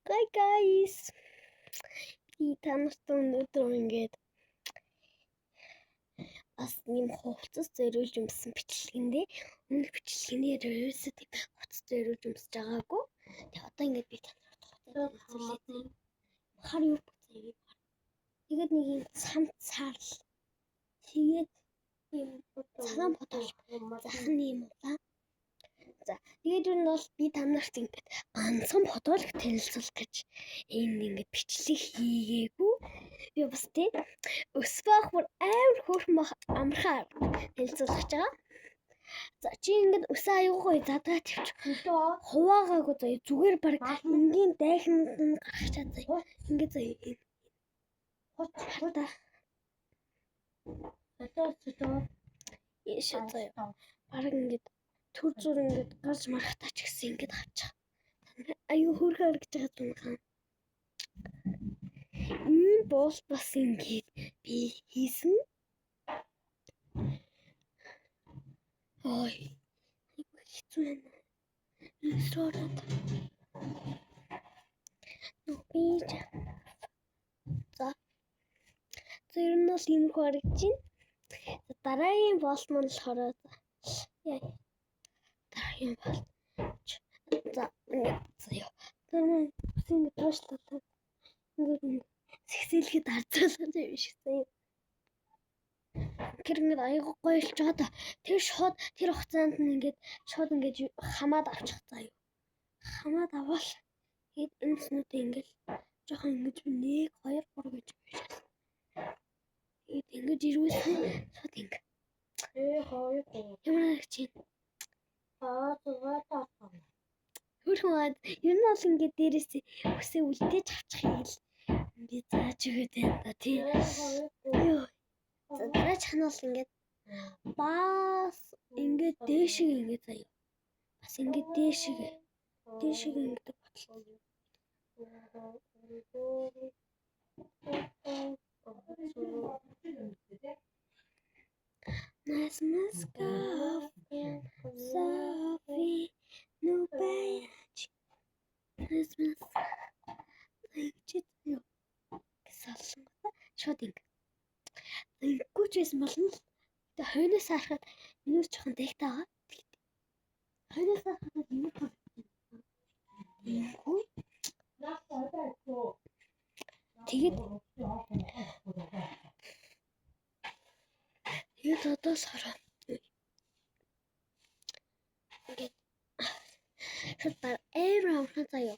Hi guys. Би танарт өнөөдөр ингээд бас юм хувцас зориулж юмсан бичлэгэндээ өмнөх бичлэгэний ерөөсөө тийм хувцас зориулж юмсаж байгаагүй. Тэгээ одоо ингээд би танарт хувцас хар юу бүцээ. Тэгээд нэг юм цаал. Тэгээд юм цагаан бодол захын юм уу. За тэгээд юу нь бол би танарт ингээд ганцхан фотолог танилцуулах гэж энэ ингээд бичлэг хийгээгүй. Би бас тийм өсвөх бүр амар хөөрхөн амархан танилцуулах гэж байгаа. За чи ингээд өсөө аюугүй задгаа тавьчих. Хуваагаагүй заяа зүгээр баг энгийн дайханд нь гарах чад заяа. Ингээд заяа. Хата. Яшаа заяа. Баг ингээд төр зүр ингээд гарч марахтаа ч гэсэн ингээд авчих. Аюу хөөрхөн харагдаж байгаа юм байна. Энэ бол бас ингээд би хийсэн. Ой. Хэцүү байна. Ресторан. Нүбиж. За. Тэр нь бол юм харагдаж байна. Дараагийн болт нь болохоор яа. Дараагийн болт. За заяа. Тэр нь ингээд тоошлоо. Ингээд сэгсэлгээд арцуулаад юм шиг заяа. Тэр ингээд аяга гоё болж байгаа да. Тэр шууд тэр хугацаанд нь ингээд шууд ингээд хамаад авчих заяа. Хамаад авал гээд энэ снүүдээ ингээд жоохон ингэж 1 2 3 гэж bijсэн. Тэгээд ингэж ирүүлсэн шууд ингэ. Ямар ч юм. Хөрхөн ер нь бол ингээд дээрээс үсээ үлдээж авчих юм л би зааж өгöd байна да тий. За дараач нь бол ингээд бас ингээд дээшиг ингээд заяа. Бас ингээд дээшиг ингээд бодлоо. Нас Софи ну бэч. Christmas. Чит юу. Салсан шууд ингэ. Инггүй ч байсан болно л. Тэгээ хойноос харахад минус жоохон дэгтэй байгаа. Хойноос харахад минус инггүй. Тэгээд одоо сараа. Ингээд шууд амар амархан заяа.